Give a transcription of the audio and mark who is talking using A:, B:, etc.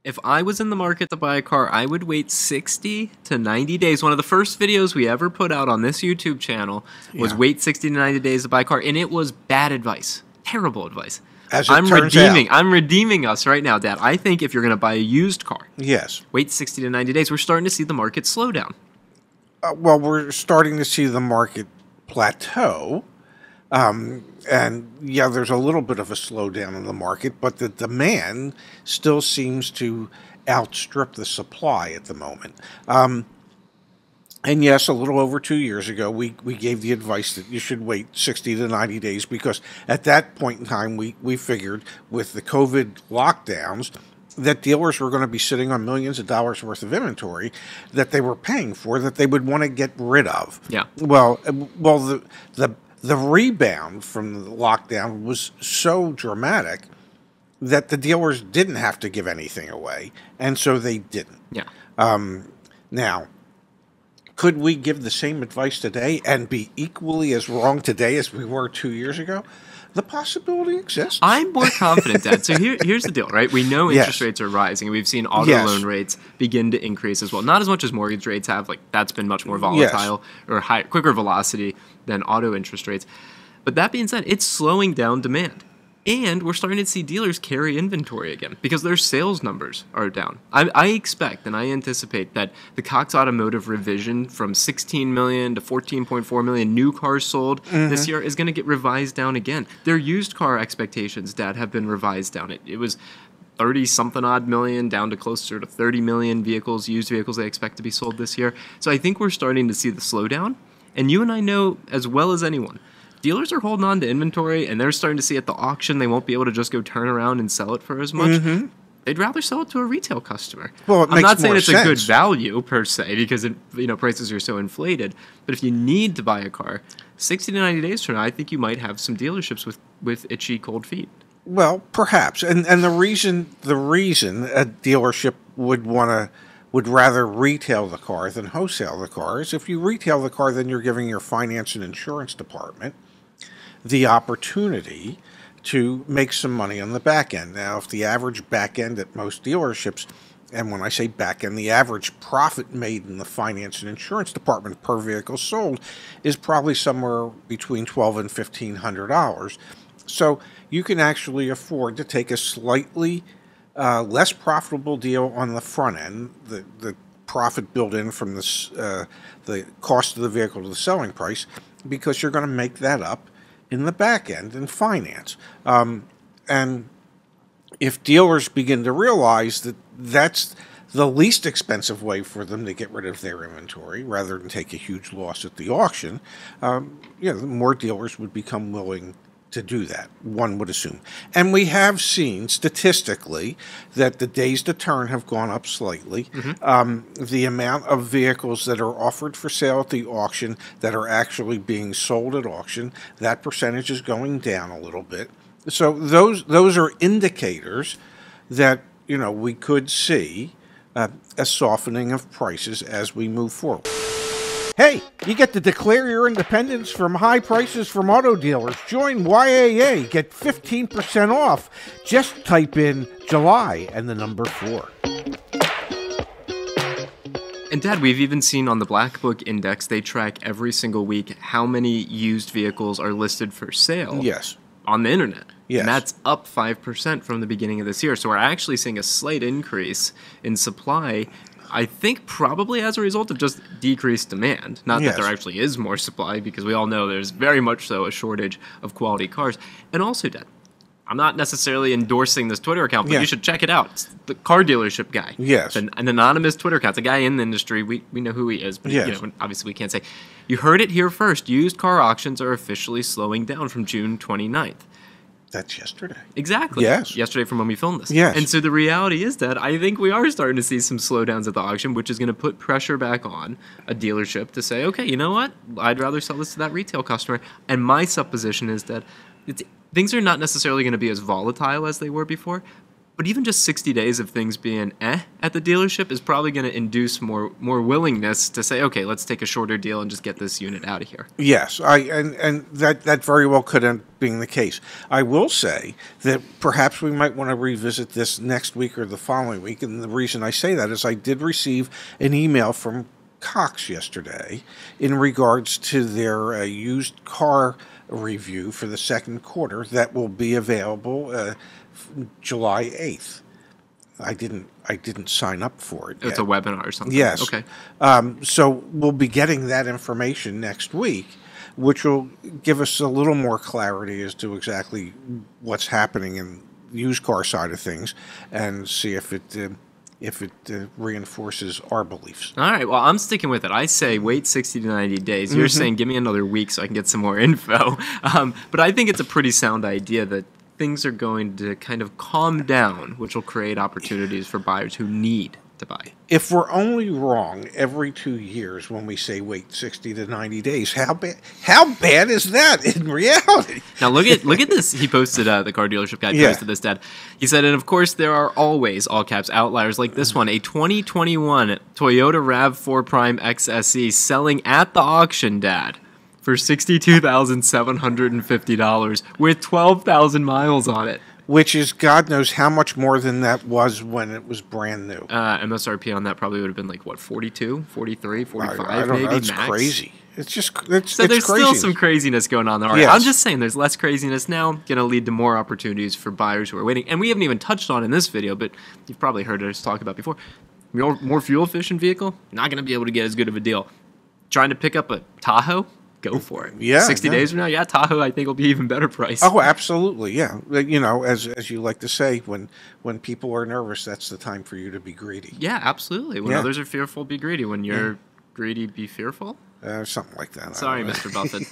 A: If I was in the market to buy a car, I would wait 60 to 90 days. One of the first videos we ever put out on this YouTube channel was wait 60 to 90 days to buy a car, and it was bad advice. Terrible advice.
B: As it turns out.
A: I'm redeeming us right now, Dad. I think if you're going to buy a used car,
B: yes,
A: wait 60 to 90 days. We're starting to see the market slow down.
B: Well, we're starting to see the market plateau. And yeah, there's a little bit of a slowdown in the market, but the demand still seems to outstrip the supply at the moment. And yes, a little over 2 years ago, we gave the advice that you should wait 60 to 90 days because at that point in time, we figured with the COVID lockdowns that dealers were going to be sitting on millions of dollars worth of inventory that they were paying for that they would want to get rid of.
A: Yeah.
B: Well, the rebound from the lockdown was so dramatic that the dealers didn't have to give anything away, and so they didn't.
A: Yeah.
B: Now, could we give the same advice today and be equally as wrong today as we were 2 years ago? The possibility exists.
A: I'm more confident, Dad. So here's the deal, right? We know interest rates are rising. We've seen auto loan rates begin to increase as well. Not as much as mortgage rates have. Like that's been much more volatile or quicker velocity than auto interest rates. But that being said, it's slowing down demand. And we're starting to see dealers carry inventory again because their sales numbers are down. I expect and I anticipate that the Cox Automotive revision from 16 million to 14.4 million new cars sold this year is going to get revised down again. Their used car expectations, Dad, have been revised down. It was 30-something odd million down to closer to 30 million vehicles, used vehicles they expect to be sold this year. So I think we're starting to see the slowdown. And you and I know as well as anyone, dealers are holding on to inventory, and they're starting to see at the auction they won't be able to just go turn around and sell it for as much. They'd rather sell it to a retail customer.
B: Well,
A: I'm not saying it's a good value per se because prices are so inflated. But if you need to buy a car, 60 to 90 days from now, I think you might have some dealerships with itchy cold feet.
B: Well, perhaps, and the reason a dealership would rather retail the car than wholesale the car is if you retail the car, then you're giving your finance and insurance department the opportunity to make some money on the back end. Now, if the average back end at most dealerships, and when I say back end, the average profit made in the finance and insurance department per vehicle sold is probably somewhere between $1,200 and $1,500. So you can actually afford to take a slightly less profitable deal on the front end, the profit built in from the cost of the vehicle to the selling price, because you're going to make that up in the back end in finance. And if dealers begin to realize that that's the least expensive way for them to get rid of their inventory, rather than take a huge loss at the auction, more dealers would become willing to do that, one would assume. And we have seen statistically that the days to turn have gone up slightly. The amount of vehicles that are offered for sale at the auction that are actually being sold at auction, that percentage is going down a little bit. So those are indicators that we could see a softening of prices as we move forward. Hey, you get to declare your independence from high prices from auto dealers. Join YAA. Get 15% off. Just type in July and the number 4.
A: And Dad, we've even seen on the Black Book Index, they track every single week how many used vehicles are listed for sale on the internet.
B: Yes.
A: And that's up 5% from the beginning of this year. So we're actually seeing a slight increase in supply, I think probably as a result of just decreased demand. Not that there actually is more supply, because we all know there's very much so a shortage of quality cars. And also, Dad, I'm not necessarily endorsing this Twitter account, but you should check it out. It's the car dealership guy.
B: Yes.
A: It's an anonymous Twitter account. It's a guy in the industry. We know who he is, but obviously we can't say. You heard it here first. Used car auctions are officially slowing down from June 29th.
B: That's yesterday.
A: Exactly.
B: Yes.
A: Yesterday from when we filmed this.
B: Yes.
A: And so the reality is that I think we are starting to see some slowdowns at the auction, which is going to put pressure back on a dealership to say, okay, you know what? I'd rather sell this to that retail customer. And my supposition is that things are not necessarily going to be as volatile as they were before, but But even just 60 days of things being at the dealership is probably going to induce more willingness to say, okay, let's take a shorter deal and just get this unit out of here.
B: Yes, and that very well could end up being the case. I will say that perhaps we might want to revisit this next week or the following week, and the reason I say that is I did receive an email from Cox yesterday in regards to their used car review for the second quarter that will be available July 8th. I didn't sign up for it yet.
A: It's a webinar or something.
B: Yes.
A: Okay.
B: So we'll be getting that information next week, which will give us a little more clarity as to exactly what's happening in the used car side of things, and see if it reinforces our beliefs.
A: All right. Well, I'm sticking with it. I say wait 60 to 90 days. You're saying give me another week so I can get some more info. But I think it's a pretty sound idea that things are going to kind of calm down, which will create opportunities for buyers who need to buy.
B: If we're only wrong every 2 years when we say wait 60 to 90 days, how bad is that in reality?
A: Now look at this. He posted, the car dealership guy posted this, Dad. He said, and of course there are always, all caps, outliers like this one, a 2021 Toyota RAV4 Prime XSE selling at the auction, Dad, for $62,750 with 12,000 miles on it.
B: Which is God knows how much more than that was when it was brand new.
A: MSRP on that probably would have been like, what, 42, 43, 45
B: I don't
A: maybe
B: know. It's
A: max?
B: Crazy. It's just,
A: so there's
B: craziness.
A: Still some craziness going on there.
B: Yes.
A: I'm just saying there's less craziness now, going to lead to more opportunities for buyers who are waiting. And we haven't even touched on in this video, but you've probably heard us talk about before. More fuel-efficient vehicle, not going to be able to get as good of a deal. Trying to pick up a Tahoe? Go for it.
B: Yeah.
A: 60 days from now, Tahoe I think will be even better price.
B: Oh, absolutely, yeah. You know, as you like to say, when people are nervous, that's the time for you to be greedy.
A: Yeah, absolutely. When others are fearful, be greedy. When you're greedy, be fearful?
B: Something like that.
A: Sorry, Mr. Buffett.